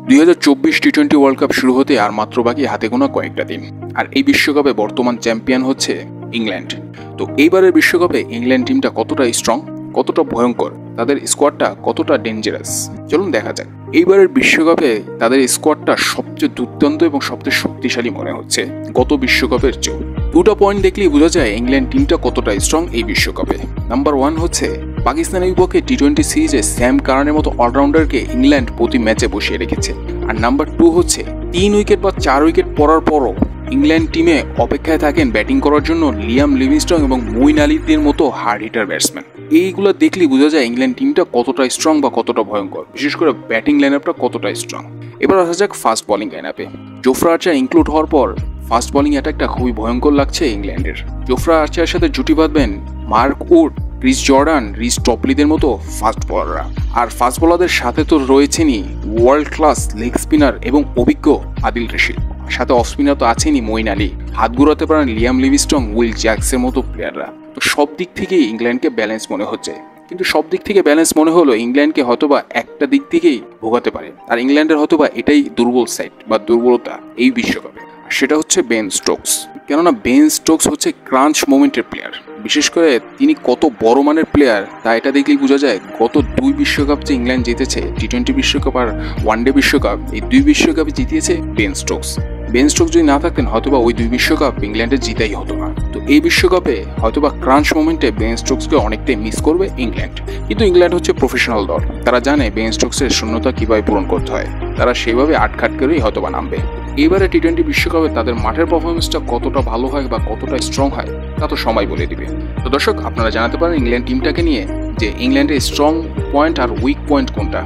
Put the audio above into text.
2024 টি-20 world cup শুরু হতে আর মাত্র বাকি হাতে গোনা কয়েকটা দিন। আর এই বিশ্বকাপে বর্তমান চ্যাম্পিয়ন হচ্ছে ইংল্যান্ড। তো এইবারের বিশ্বকাপে ইংল্যান্ড টিমটা কতটা স্ট্রং, কতটা ভয়ঙ্কর, তাদের স্কোয়াডটা কতটা ডেঞ্জারাস, চলুন দেখা যাক। এইবারের বিশ্বকাপে তাদের স্কোয়াডটা সবচেয়ে দুর্দান্ত এবং সবচেয়ে শক্তিশালী মনে হচ্ছে গত বিশ্বকাপের চেয়েও। দুটো পয়েন্ট দেখলেই বোঝা যায় ইংল্যান্ড টিমটা কতটা স্ট্রং এই বিশ্বকাপে। নাম্বার 1 হচ্ছে পাকিস্তানের বিপক্ষে টি-20 সিরিজে স্যাম কারানের মতো অলরাউন্ডারকে ইংল্যান্ড প্রতি ম্যাচে বসিয়ে রেখেছে। আর নাম্বার 2 হচ্ছে 3 উইকেট বা 4 উইকেট পড়ার পরও ইংল্যান্ড টিমে অপেক্ষায় থাকেন ব্যাটিং করার জন্য লিয়াম লিভিংস্টন এবং মঈন আলীদের মতো হার্ড হিটার ব্যাটসম্যান। এইগুলো দেখলেই বোঝা যায় ইংল্যান্ড টিমটা কতটা স্ট্রং বা কতটা ভয়ঙ্কর, বিশেষ করে ব্যাটিং লাইন আপটা কতটা স্ট্রং। এবার আসা যাক ফাস্ট বোলিং লাইন আপে। জোফরা আর্চার ইনক্লুড হওয়ার পর ফাস্ট বোলিং অ্যাটাকটা খুবই ভয়ঙ্কর লাগছে ইংল্যান্ডের। জোফরা আর্চারের সাথে জুটি বাঁধবেন মার্ক উড, ক্রিস জর্ডান, রিস টপলিদের মতো ফাস্ট বোলাররা। আর ফাস্ট বোলারদের সাথে তো রয়েছেনই ওয়ার্ল্ড ক্লাস লেগ স্পিনার এবং অভিজ্ঞ আদিল রশিদ, সাথে অফ স্পিনার তো আছেনই মঈন আলী, হাত ঘুরাতে পারেন লিয়াম লিভিংস্টন, উইল জ্যাক্সের মতো প্লেয়াররা। তো সব দিক থেকেই ইংল্যান্ডকে ব্যালেন্স মনে হচ্ছে, কিন্তু সব দিক থেকে ব্যালেন্স মনে হলো ইংল্যান্ডকে হয়তোবা একটা দিক থেকেই ভোগাতে পারে। আর ইংল্যান্ডের হয়তোবা এটাই দুর্বল সাইড বা দুর্বলতা এই বিশ্বকাপে, সেটা হচ্ছে বেন স্টোকস। কেননা বেন স্টোকস হচ্ছে ক্রাঞ্চ মোমেন্টের প্লেয়ার। বিশেষ করে তিনি কত বড় মানের প্লেয়ার তা এটা দেখলেই বোঝা যায়। গত 2 বিশ্বকাপ যে ইংল্যান্ড জিতেছে, টি-20 বিশ্বকাপ আর ওয়ানডে বিশ্বকাপ, এই 2 বিশ্বকাপে জিতিয়েছে বেন স্টোকস। বেন স্টোকস যদি না থাকতেন হয়তোবা ওই 2 বিশ্বকাপ ইংল্যান্ডের জিতাই হতো না। তো এই বিশ্বকাপে হয়তোবা ক্রাঞ্চ মোমেন্টে বেন স্টোকসকে অনেকটাই মিস করবে ইংল্যান্ড। কিন্তু ইংল্যান্ড হচ্ছে প্রফেশনাল দল, তারা জানে বেন স্টোকসের শূন্যতা কিভাবে পূরণ করতে হয়, তারা সেভাবে আটখাট করেই হয়তোবা নামবে। এবারে টি-20 বিশ্বকাপে তাদের মাঠের পারফরমেন্সটা কতটা ভালো হয় বা কতটা স্ট্রং হয় তা তো সময় বলে দিবে। তো দর্শক, আপনারা জানাতে পারেন ইংল্যান্ড টিমটাকে নিয়ে যে ইংল্যান্ডের স্ট্রং পয়েন্ট আর উইক পয়েন্ট কোনটা।